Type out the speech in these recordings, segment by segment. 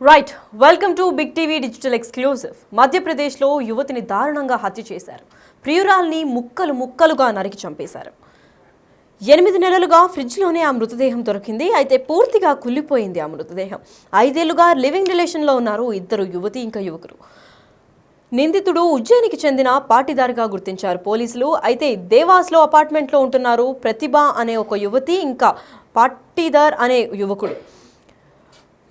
Right welcome to big TV digital exclusive. మధ్యప్రదేశ్లో యువతిని దారుణంగా హత్య చేశారు. ప్రియురాల్ని ముక్కలు ముక్కలుగా నరికి చంపేశారు. 8 నెలలుగా ఫ్రిడ్జ్లోనే ఆ మృతదేహం దొరికింది. అయితే పూర్తిగా కుళ్ళిపోయింది ఆ మృతదేహం. 5 ఏళ్లుగా లివింగ్ రిలేషన్లో ఉన్నారు ఇద్దరు, యువతి ఇంకా యువకుడు. నిందితుడు ఉజ్జయినికి చెందిన పాటీదారుగా గుర్తించారు పోలీసులు. అయితే దేవాస్లో అపార్ట్మెంట్లో ఉంటున్నారు ప్రతిభ అనే ఒక యువతి, ఇంకా పాటీదార్ అనే యువకుడు.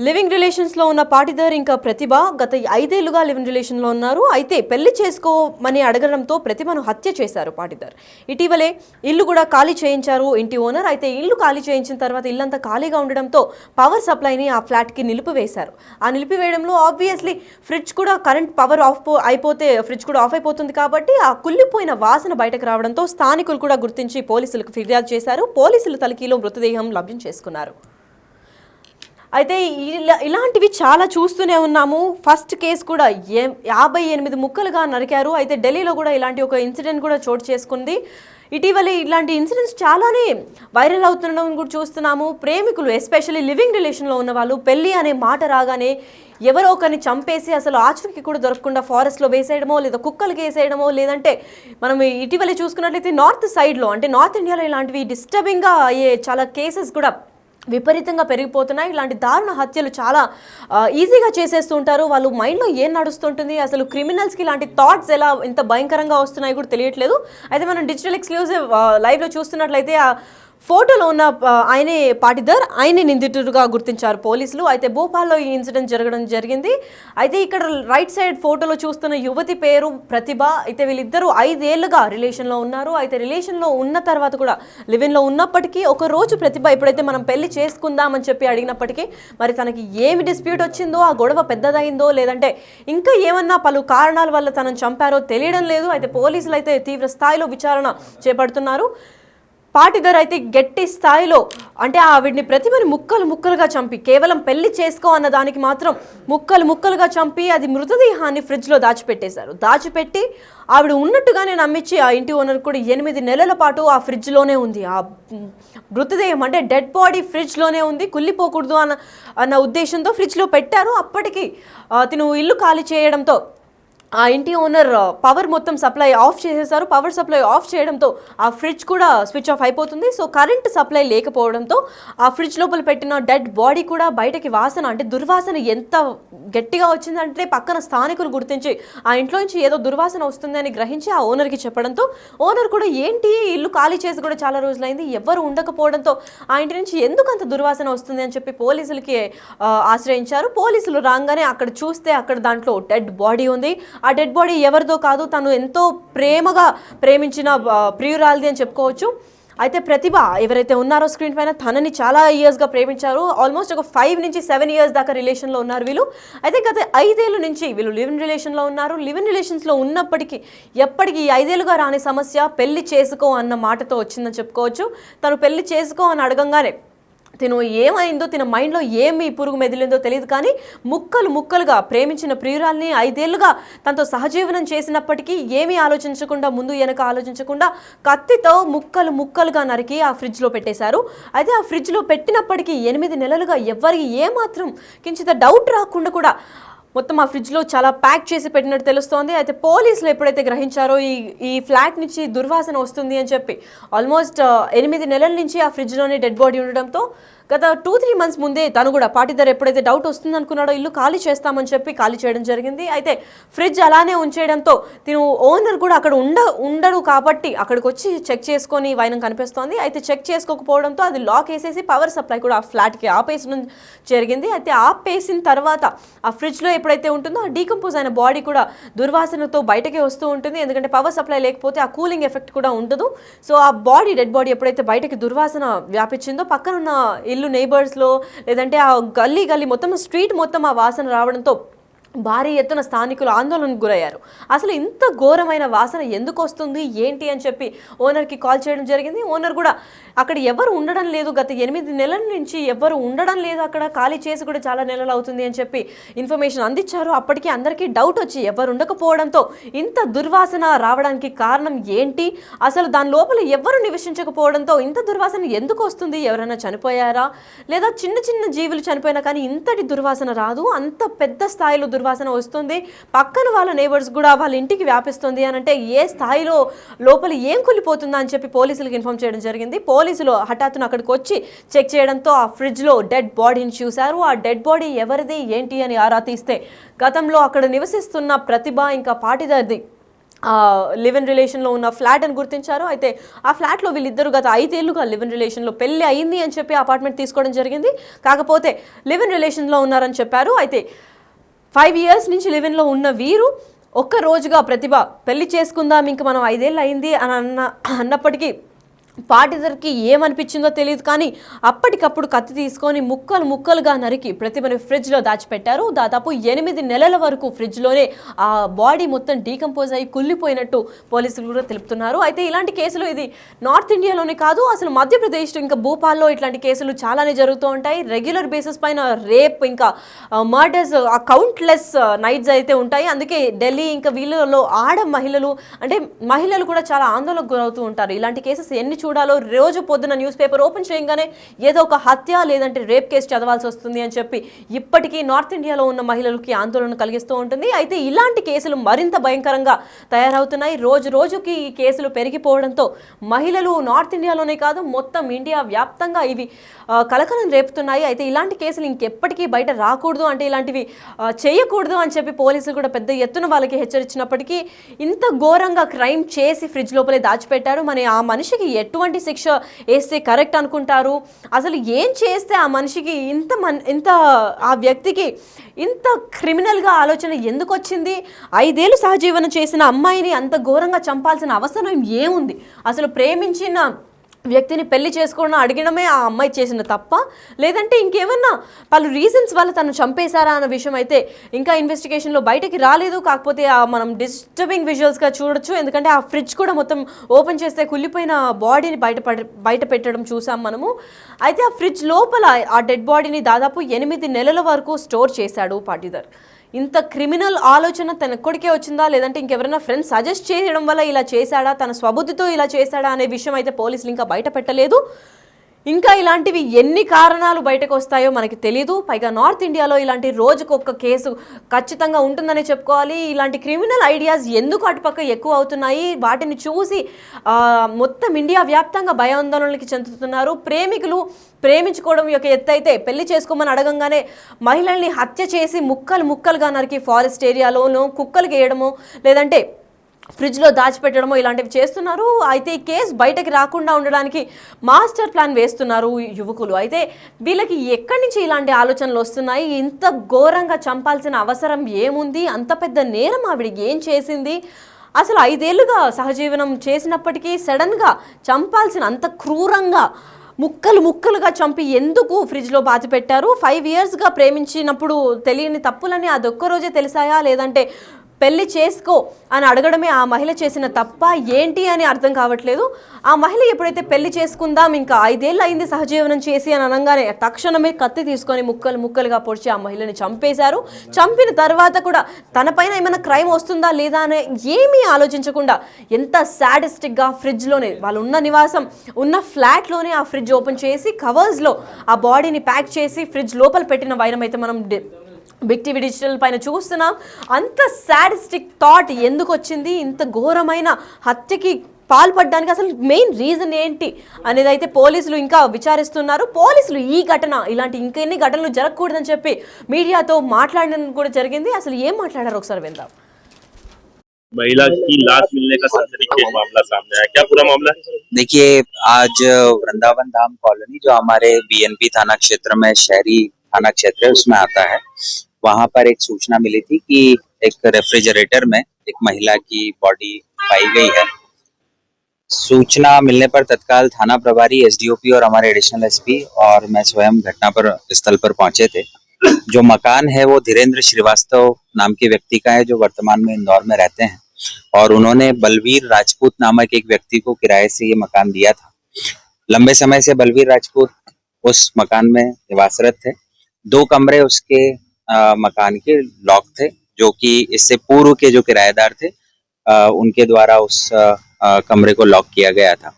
లివింగ్ రిలేషన్స్లో ఉన్న పాటీదార్ ఇంకా ప్రతిభ గత 5 ఏళ్లుగా లివింగ్ రిలేషన్లో ఉన్నారు. అయితే పెళ్లి చేసుకోమని అడగడంతో ప్రతిభను హత్య చేశారు పాటీదార్. ఇటీవలే ఇల్లు కూడా ఖాళీ చేయించారు ఇంటి ఓనర్. అయితే ఇల్లు ఖాళీ చేయించిన తర్వాత ఇల్లంతా ఖాళీగా ఉండడంతో పవర్ సప్లైని ఆ ఫ్లాట్కి నిలిపివేశారు. ఆ నిలిపివేయడంలో ఆబ్వియస్లీ ఫ్రిడ్జ్ కూడా కరెంట్ పవర్ అయిపోతే ఫ్రిడ్జ్ కూడా ఆఫ్ అయిపోతుంది కాబట్టి ఆ కుళ్ళిపోయిన వాసన బయటకు రావడంతో స్థానికులు కూడా గుర్తించి పోలీసులకు ఫిర్యాదు చేశారు. పోలీసులు తనిఖీలో మృతదేహం లభ్యం చేసుకున్నారు. అయితే ఇలాంటివి చాలా చూస్తూనే ఉన్నాము. ఫస్ట్ కేసు కూడా 58 ముక్కలుగా నరికారు. అయితే ఢిల్లీలో కూడా ఇలాంటి ఒక ఇన్సిడెంట్ కూడా చోటు చేసుకుంది. ఇటీవలే ఇలాంటి ఇన్సిడెంట్స్ చాలానే వైరల్ అవుతుండడం కూడా చూస్తున్నాము. ప్రేమికులు ఎస్పెషల్లీ లివింగ్ రిలేషన్లో ఉన్న వాళ్ళు పెళ్ళి అనే మాట రాగానే ఎవరో ఒకరిని చంపేసి అసలు ఆచూకీ కూడా దొరకకుండా ఫారెస్ట్లో వేసేయడమో, లేదా కుక్కలకి వేసేయడమో, లేదంటే మనం ఇటీవలే చూసుకున్నట్లయితే నార్త్ సైడ్లో అంటే నార్త్ ఇండియాలో ఇలాంటివి డిస్టర్బింగ్గా అయ్యే చాలా కేసెస్ కూడా విపరీతంగా పెరిగిపోతున్నాయి. ఇలాంటి దారుణ హత్యలు చాలా ఈజీగా చేసేస్తూ ఉంటారు. వాళ్ళు మైండ్లో ఏం నడుస్తుంటుంది, అసలు క్రిమినల్స్కి ఇలాంటి థాట్స్ ఎలా ఇంత భయంకరంగా వస్తున్నాయి కూడా తెలియట్లేదు. అయితే మనం డిజిటల్ ఎక్స్క్లూజివ్ లైవ్లో చూస్తున్నట్లయితే ఆ ఫోటోలో ఉన్న ఆయనే పాటీదార్, ఆయనే నిందితుడిగా గుర్తించారు పోలీసులు. అయితే భోపాల్లో ఈ ఇన్సిడెంట్ జరగడం జరిగింది. అయితే ఇక్కడ రైట్ సైడ్ ఫోటోలో చూస్తున్న యువతి పేరు ప్రతిభ. అయితే వీళ్ళిద్దరూ 5 ఏళ్లుగా రిలేషన్లో ఉన్నారు. అయితే రిలేషన్లో ఉన్న తర్వాత కూడా లివిన్లో ఉన్నప్పటికీ ఒక రోజు ప్రతిభ ఎప్పుడైతే మనం పెళ్లి చేసుకుందామని చెప్పి అడిగినప్పటికీ మరి తనకి ఏమి డిస్ప్యూట్ వచ్చిందో, ఆ గొడవ పెద్దదైందో, లేదంటే ఇంకా ఏమన్నా పలు కారణాల వల్ల తనను చంపారో తెలియడం లేదు. అయితే పోలీసులు అయితే తీవ్ర స్థాయిలో విచారణ చేపడుతున్నారు. పాటీదార్ అయితే గట్టి స్థాయిలో అంటే ఆవిడ్ని ప్రతిభని ముక్కలు ముక్కలుగా చంపి, కేవలం పెళ్లి చేసుకో అన్న దానికి మాత్రం ముక్కలు ముక్కలుగా చంపి అది మృతదేహాన్ని ఫ్రిడ్జ్లో దాచిపెట్టేశారు. దాచిపెట్టి ఆవిడ ఉన్నట్టుగానే నమ్మించి ఆ ఇంటి ఓనర్ కూడా 8 నెలల పాటు ఆ ఫ్రిడ్జ్లోనే ఉంది. ఆ మృతదేహం అంటే డెడ్ బాడీ ఫ్రిడ్జ్లోనే ఉంది, కుళ్ళిపోకూడదు అన్న ఉద్దేశంతో ఫ్రిడ్జ్లో పెట్టారు. అప్పటికి తిను ఇల్లు ఖాళీ చేయడంతో ఆ ఇంటి ఓనర్ పవర్ మొత్తం సప్లై ఆఫ్ చేసేసారు. పవర్ సప్లై ఆఫ్ చేయడంతో ఆ ఫ్రిడ్జ్ కూడా స్విచ్ ఆఫ్ అయిపోతుంది. సో కరెంట్ సప్లై లేకపోవడంతో ఆ ఫ్రిడ్జ్ లోపల పెట్టిన డెడ్ బాడీ కూడా బయటకి వాసన అంటే దుర్వాసన ఎంత గట్టిగా వచ్చిందంటే పక్కన స్థానికులు గుర్తించి ఆ ఇంట్లో నుంచి ఏదో దుర్వాసన వస్తుందని గ్రహించి ఆ ఓనర్కి చెప్పడంతో ఓనర్ కూడా ఏంటి ఇల్లు ఖాళీ చేసి కూడా చాలా రోజులైంది, ఎవరు ఉండకపోవడంతో ఆ ఇంటి నుంచి ఎందుకు అంత దుర్వాసన వస్తుంది అని చెప్పి పోలీసులకి ఆశ్రయించారు. పోలీసులు రాగానే అక్కడ చూస్తే అక్కడ దాంట్లో డెడ్ బాడీ ఉంది. ఆ డెడ్ బాడీ ఎవరిదో కాదు, తను ఎంతో ప్రేమగా ప్రేమించిన ప్రియురాలిది అని చెప్పుకోవచ్చు. అయితే ప్రతిభ ఎవరైతే ఉన్నారో స్క్రీన్ పైన తనని చాలా ఇయర్స్గా ప్రేమించారు. ఆల్మోస్ట్ ఒక 5 నుంచి 7 ఇయర్స్ దాకా రిలేషన్లో ఉన్నారు వీళ్ళు. అయితే గత 5 ఏళ్ళ నుంచి వీళ్ళు లివింగ్ రిలేషన్లో ఉన్నారు. లివింగ్ రిలేషన్స్లో ఉన్నప్పటికీ ఎప్పటికీ 5 ఏళ్ళుగా రాని సమస్య పెళ్లి చేసుకో అన్న మాటతో వచ్చిందని చెప్పుకోవచ్చు. తను పెళ్లి చేసుకో అని అడగంగానే తిను ఏమైందో, తిన మైండ్లో ఏమి పురుగు మెదిలిందో తెలియదు, కానీ ముక్కలు ముక్కలుగా ప్రేమించిన ప్రియురాల్ని 5 ఏళ్లుగా తనతో సహజీవనం చేసినప్పటికీ ఏమీ ఆలోచించకుండా, ముందు వెనక ఆలోచించకుండా కత్తితో ముక్కలు ముక్కలుగా నరికి ఆ ఫ్రిడ్జ్లో పెట్టేశారు. అయితే ఆ ఫ్రిడ్జ్లో పెట్టినప్పటికీ 8 నెలలుగా ఎవరికి ఏమాత్రం కించిత డౌట్ రాకుండా కూడా మొత్తం ఆ ఫ్రిడ్జ్లో చాలా ప్యాక్ చేసి పెట్టినట్టు తెలుస్తోంది. అయితే పోలీసులు ఎప్పుడైతే గ్రహించారో ఈ ఫ్లాట్ నుంచి దుర్వాసన వస్తుంది అని చెప్పి ఆల్మోస్ట్ 8 నెలల నుంచి ఆ ఫ్రిడ్జ్లోనే డెడ్ బాడీ ఉండడంతో గత 2-3 మంత్స్ ముందే తను కూడా పాటీదార్ ఎప్పుడైతే డౌట్ వస్తుంది అనుకున్నాడో ఇల్లు ఖాళీ చేస్తామని చెప్పి ఖాళీ చేయడం జరిగింది. అయితే ఫ్రిడ్జ్ అలానే ఉంచేయడంతో తిను ఓనర్ కూడా అక్కడ ఉండడు కాబట్టి అక్కడికి వచ్చి చెక్ చేసుకొని వైనం కనిపిస్తోంది. అయితే చెక్ చేసుకోకపోవడంతో అది లాక్ వేసేసి పవర్ సప్లై కూడా ఆ ఫ్లాట్కి ఆపేసడం జరిగింది. అయితే ఆపేసిన తర్వాత ఆ ఫ్రిడ్జ్లో ఎప్పుడైతే ఉంటుందో ఆ డీకంపోజ్ అయిన బాడీ కూడా దుర్వాసనతో బయటకే వస్తూ ఉంటుంది. ఎందుకంటే పవర్ సప్లై లేకపోతే ఆ కూలింగ్ ఎఫెక్ట్ కూడా ఉండదు. సో ఆ డెడ్ బాడీ ఎప్పుడైతే బయటకి దుర్వాసన వ్యాపించిందో పక్కన ఉన్న ఇల్లు నైబర్స్లో, లేదంటే ఆ గల్లీ మొత్తం స్ట్రీట్ మొత్తం ఆ వాసన రావడంతో భారీ ఎత్తున స్థానికులు ఆందోళనకు గురయ్యారు. అసలు ఇంత ఘోరమైన వాసన ఎందుకు వస్తుంది ఏంటి అని చెప్పి ఓనర్కి కాల్ చేయడం జరిగింది. ఓనర్ కూడా అక్కడ ఎవరు ఉండడం లేదు, గత 8 నెలల నుంచి ఎవరు ఉండడం లేదు, అక్కడ ఖాళీ చేసి కూడా చాలా నెలలు అవుతుంది అని చెప్పి ఇన్ఫర్మేషన్ అందించారు. అప్పటికి అందరికీ డౌట్ వచ్చి ఎవరు ఉండకపోవడంతో ఇంత దుర్వాసన రావడానికి కారణం ఏంటి, అసలు దాని లోపల ఎవరు నివసించకపోవడంతో ఇంత దుర్వాసన ఎందుకు వస్తుంది, ఎవరైనా చనిపోయారా లేదా చిన్న చిన్న జీవులు చనిపోయినా కానీ ఇంతటి దుర్వాసన రాదు, అంత పెద్ద స్థాయిలో దుర్వాసన వస్తుంది, పక్కన వాళ్ళ నేబర్స్ కూడా వాళ్ళ ఇంటికి వ్యాపిస్తుంది అని అంటే ఏ స్థాయిలో లోపల ఏం కులిపోతుందా అని చెప్పి పోలీసులకు ఇన్ఫార్మ్ చేయడం జరిగింది. పోలీసులు హఠాత్తున అక్కడికి వచ్చి చెక్ చేయడంతో ఆ ఫ్రిడ్జ్లో డెడ్ బాడీని చూశారు. ఆ డెడ్ బాడీ ఎవరిది ఏంటి అని ఆరా తీస్తే గతంలో అక్కడ నివసిస్తున్న ప్రతిభ ఇంకా పాటిదార్ది లివ్ ఇన్ రిలేషన్లో ఉన్న ఫ్లాట్ అని గుర్తించారు. అయితే ఆ ఫ్లాట్లో వీళ్ళిద్దరు గత 5 ఏళ్లుగా లివ్ ఇన్ రిలేషన్లో పెళ్లి అయింది అని చెప్పి అపార్ట్మెంట్ తీసుకోవడం జరిగింది. కాకపోతే లివ్ ఇన్ రిలేషన్లో ఉన్నారని చెప్పారు. అయితే 5 years నుంచి లివ్-ఇన్లో ఉన్న వీరు ఒక్క రోజుగా ప్రతిభ పెళ్లి చేసుకుందాం ఇంక మనం 5 ఏళ్ళు అయింది అని అన్నప్పటికీ పాటిదర్కి ఏమనిపించిందో తెలియదు కానీ అప్పటికప్పుడు కత్తి తీసుకొని ముక్కలు ముక్కలుగా నరికి ప్రతిభని ఫ్రిడ్జ్లో దాచిపెట్టారు. దాదాపు 8 నెలల వరకు ఫ్రిడ్జ్లోనే ఆ బాడీ మొత్తం డీకంపోజ్ అయ్యి కుళ్ళిపోయినట్టు పోలీసులు కూడా తెలుపుతున్నారు. అయితే ఇలాంటి కేసులు ఇది నార్త్ ఇండియాలోనే కాదు, అసలు మధ్యప్రదేశ్ ఇంకా భోపాల్లో ఇట్లాంటి కేసులు చాలానే జరుగుతూ ఉంటాయి. రెగ్యులర్ బేసిస్ పైన రేప్ ఇంకా మర్డర్స్ కౌంట్లెస్ నైట్స్ అయితే ఉంటాయి. అందుకే ఢిల్లీ ఇంకా వీళ్ళలో మహిళలు కూడా చాలా ఆందోళనకు గురవుతూ ఉంటారు. ఇలాంటి కేసెస్ ఎన్ని చూడాలో రోజు పొద్దున న్యూస్ పేపర్ ఓపెన్ చేయగానే ఏదో ఒక హత్య లేదంటే రేప్ కేసు చదవాల్సి వస్తుంది అని చెప్పి ఇప్పటికీ నార్త్ ఇండియాలో ఉన్న మహిళలకి ఆందోళన కలిగిస్తూ ఉంటుంది. అయితే ఇలాంటి కేసులు మరింత భయంకరంగా తయారవుతున్నాయి. రోజు రోజుకి ఈ కేసులు పెరిగిపోవడంతో మహిళలు నార్త్ ఇండియాలోనే కాదు మొత్తం ఇండియా వ్యాప్తంగా ఇవి కలకలం రేపుతున్నాయి. అయితే ఇలాంటి కేసులు ఇంకెప్పటికీ బయట రాకూడదు, అంటే ఇలాంటివి చేయకూడదు అని చెప్పి పోలీసులు కూడా పెద్ద ఎత్తున వాళ్ళకి హెచ్చరించినప్పటికీ ఇంత ఘోరంగా క్రైమ్ చేసి ఫ్రిడ్జ్ లోపలే దాచిపెట్టారు. మరి ఆ మనిషికి ఎటువంటి శిక్ష వేస్తే కరెక్ట్ అనుకుంటారు, అసలు ఏం చేస్తే ఆ మనిషికి ఇంత ఆ వ్యక్తికి ఇంత క్రిమినల్గా ఆలోచన ఎందుకు వచ్చింది, 5 ఏళ్ళు సహజీవనం చేసిన అమ్మాయిని అంత ఘోరంగా చంపాల్సిన అవసరం ఏముంది, అసలు ప్రేమించిన వ్యక్తిని పెళ్లి చేసుకోవడం అడిగడమే ఆ అమ్మాయి చేసిన తప్ప లేదంటే ఇంకేమన్నా పలు రీజన్స్ వల్ల తను చంపేశారా అన్న విషయం అయితే ఇంకా ఇన్వెస్టిగేషన్లో బయటకి రాలేదు. కాకపోతే మనం డిస్టర్బింగ్ విజువల్స్గా చూడొచ్చు, ఎందుకంటే ఆ ఫ్రిడ్జ్ కూడా మొత్తం ఓపెన్ చేస్తే కుళ్ళిపోయిన బాడీని బయట పెట్టడం చూసాం మనము. అయితే ఆ ఫ్రిడ్జ్ లోపల ఆ డెడ్ బాడీని దాదాపు 8 నెలల వరకు స్టోర్ చేశాడు పాటిదర్. ఇంత క్రిమినల్ ఆలోచన తన కొడుకే వచ్చిందా లేదంటే ఇంకెవరైనా ఫ్రెండ్స్ సజెస్ట్ చేయడం వల్ల ఇలా చేశాడా, తన స్వబుద్ధితో ఇలా చేశాడా అనే విషయం అయితే పోలీసులు ఇంకా బయట పెట్టలేదు. ఇంకా ఇలాంటివి ఎన్ని కారణాలు బయటకు వస్తాయో మనకి తెలియదు. పైగా నార్త్ ఇండియాలో ఇలాంటి రోజుకొక్క కేసు ఖచ్చితంగా ఉంటుందనే చెప్పుకోవాలి. ఇలాంటి క్రిమినల్ ఐడియాస్ ఎందుకు అటుపక్క ఎక్కువ అవుతున్నాయి, వాటిని చూసి మొత్తం ఇండియా వ్యాప్తంగా భయాందోళనలకి చెందుతున్నారు. ప్రేమికులు ప్రేమించుకోవడం యొక్క ఎత్తు అయితే పెళ్లి చేసుకోమని అడగంగానే మహిళల్ని హత్య చేసి ముక్కలుగా నరికి ఫారెస్ట్ ఏరియాలోనూ కుక్కలకి వేయడము లేదంటే ఫ్రిడ్జ్లో దాచిపెట్టడమో ఇలాంటివి చేస్తున్నారు. అయితే ఈ కేసు బయటకి రాకుండా ఉండడానికి మాస్టర్ ప్లాన్ వేస్తున్నారు యువకులు. అయితే వీళ్ళకి ఎక్కడి నుంచి ఇలాంటి ఆలోచనలు వస్తున్నాయి, ఇంత ఘోరంగా చంపాల్సిన అవసరం ఏముంది, అంత పెద్ద నేరం ఆవిడికి ఏం చేసింది, అసలు 5 ఏళ్ళుగా సహజీవనం చేసినప్పటికీ సడన్గా చంపాల్సిన అంత క్రూరంగా ముక్కలుగా చంపి ఎందుకు ఫ్రిడ్జ్లో బాతి పెట్టారు. 5 yearsగా ప్రేమించినప్పుడు తెలియని తప్పులని అదొక్క రోజే తెలిసాయా లేదంటే పెళ్లి చేసుకో అని అడగడమే ఆ మహిళ చేసిన తప్ప ఏంటి అని అర్థం కావట్లేదు. ఆ మహిళ ఎప్పుడైతే పెళ్లి చేసుకుందాం ఇంకా 5 ఏళ్ళు అయింది సహజీవనం చేసి అని అనగానే తక్షణమే కత్తి తీసుకొని ముక్కలుగా పొడిచి ఆ మహిళని చంపేశారు. చంపిన తర్వాత కూడా తనపైన ఏమైనా క్రైమ్ వస్తుందా లేదా అనే ఏమీ ఆలోచించకుండా ఎంత సాడిస్టిక్గా ఫ్రిడ్జ్లోనే వాళ్ళు ఉన్న నివాసం ఉన్న ఫ్లాట్లోనే ఆ ఫ్రిడ్జ్ ఓపెన్ చేసి కవర్స్లో ఆ బాడీని ప్యాక్ చేసి ఫ్రిడ్జ్ లోపల పెట్టిన వైరం అయితే మనం బిగ్ టీవీ డిజిటల్ పైన చూస్తున్నాం. అంత సాడిస్టిక్ థాట్ ఎందుకు వచ్చింది, ఇంత ఘోరమైన హత్యకి పాల్పడడానికి అసలు మెయిన్ రీజన్ ఏంటి అనేది అయితే పోలీసులు ఇంకా విచారిస్తున్నారు. పోలీసులు ఈ ఘటన ఇలాంటి ఇంకెన్ని ఘటనలు జరగకూడదని చెప్పి మీడియాతో మాట్లాడడం కూడా జరిగింది. అసలు ఏం మాట్లాడారు ఒకసారి విందాం. महिला की लाश मिलने का सनसनीखेज मामला सामने आया, क्या पूरा मामला है? देखिए, आज वृंदावन धाम कॉलोनी जो हमारे बीएनपी थाना क्षेत्र में शहरी थाना क्षेत्र है उसमें आता है, वहां पर एक सूचना मिली थी कि एक रेफ्रिजरेटर में एक महिला की बॉडी पाई गई है। सूचना मिलने पर तत्काल थाना प्रभारी एसडीओपी और हमारे एडिशनल एसपी और मैं स्वयं घटना पर स्थल पर पहुंचे थे। जो मकान है वो धीरेन्द्र श्रीवास्तव नाम के व्यक्ति का है, जो वर्तमान में इंदौर में रहते हैं, और उन्होंने बलवीर राजपूत नामक एक व्यक्ति को किराए से ये मकान दिया था। लंबे समय से बलवीर राजपूत उस मकान में निवासरत थे। 2 कमरे उसके मकान के लॉक थे, जो कि इससे पूर्व के जो किराएदार थे उनके द्वारा उस कमरे को लॉक किया गया था।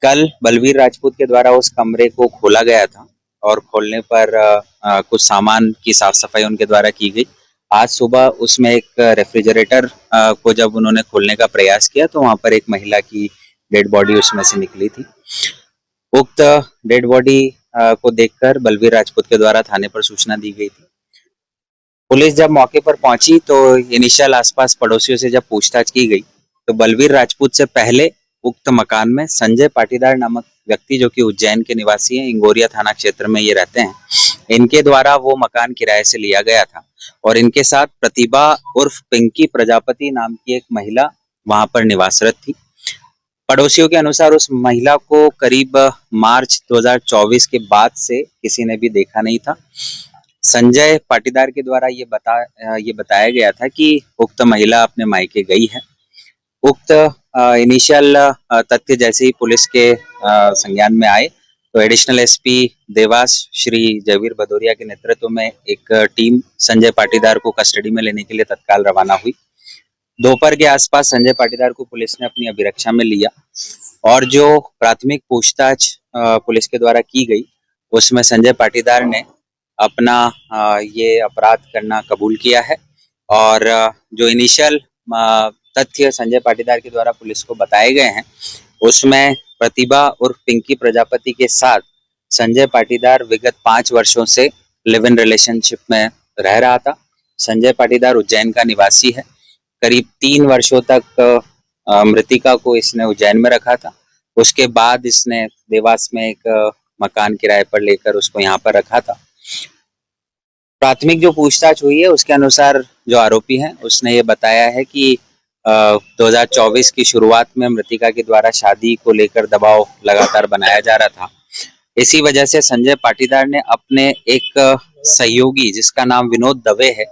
कल बलवीर राजपूत के द्वारा उस कमरे को खोला गया था और खोलने पर कुछ सामान की साफ सफाई उनके द्वारा की गई। आज सुबह उसमें एक रेफ्रिजरेटर को जब उन्होंने खोलने का प्रयास किया तो वहां पर एक महिला की डेड बॉडी उसमें से निकली थी। उक्त डेड बॉडी को देखकर बलवीर राजपूत के द्वारा थाने पर सूचना दी गई थी। पुलिस जब मौके पर पहुंची तो इनिशियल आसपास पड़ोसियों से जब पूछताछ की गई तो बलवीर राजपूत से पहले उक्त मकान में संजय पाटीदार नामक व्यक्ति, जो कि उज्जैन के निवासी हैं, इंगोरिया थाना क्षेत्र में ये रहते हैं, इनके द्वारा वो मकान किराए से लिया गया था और इनके साथ प्रतिभा उर्फ पिंकी प्रजापति नाम की एक महिला वहां पर निवासरत थी। पड़ोसियों के अनुसार उस महिला को करीब मार्च 2024 के बाद से किसी ने भी देखा नहीं था। संजय पाटीदार के द्वारा ये बताया गया था कि उक्त महिला अपने मायके गई है। उक्त इनिशियल तथ्य जैसे ही पुलिस के संज्ञान में आए तो एडिशनल एसपी देवास श्री जयवीर भदौरिया के नेतृत्व में एक टीम संजय पाटीदार को कस्टडी में लेने के लिए तत्काल रवाना हुई। दोपहर के आसपास संजय पाटीदार को पुलिस ने अपनी अभिरक्षा में लिया और जो प्राथमिक पूछताछ पुलिस के द्वारा की गई उसमें संजय पाटीदार ने अपना ये अपराध करना कबूल किया है और जो इनिशियल तथ्य संजय पाटीदार के द्वारा पुलिस को बताए गए हैं उसमें प्रतिभा और पिंकी प्रजापति के साथ संजय पाटीदार विगत 5 वर्षों से लिव इन रिलेशनशिप में रह रहा था। संजय पाटीदार उज्जैन का निवासी है। करीब 3 वर्षों तक मृतिका को इसने उज्जैन में रखा था। उसके बाद इसने देवास में एक मकान किराए पर लेकर उसको यहाँ पर रखा था। प्राथमिक जो पूछताछ हुई है उसके अनुसार जो आरोपी है उसने ये बताया है कि 2024 की शुरुआत में मृतिका के द्वारा शादी को लेकर दबाव लगातार बनाया जा रहा था। इसी वजह से संजय पाटीदार ने अपने एक सहयोगी जिसका नाम विनोद दवे है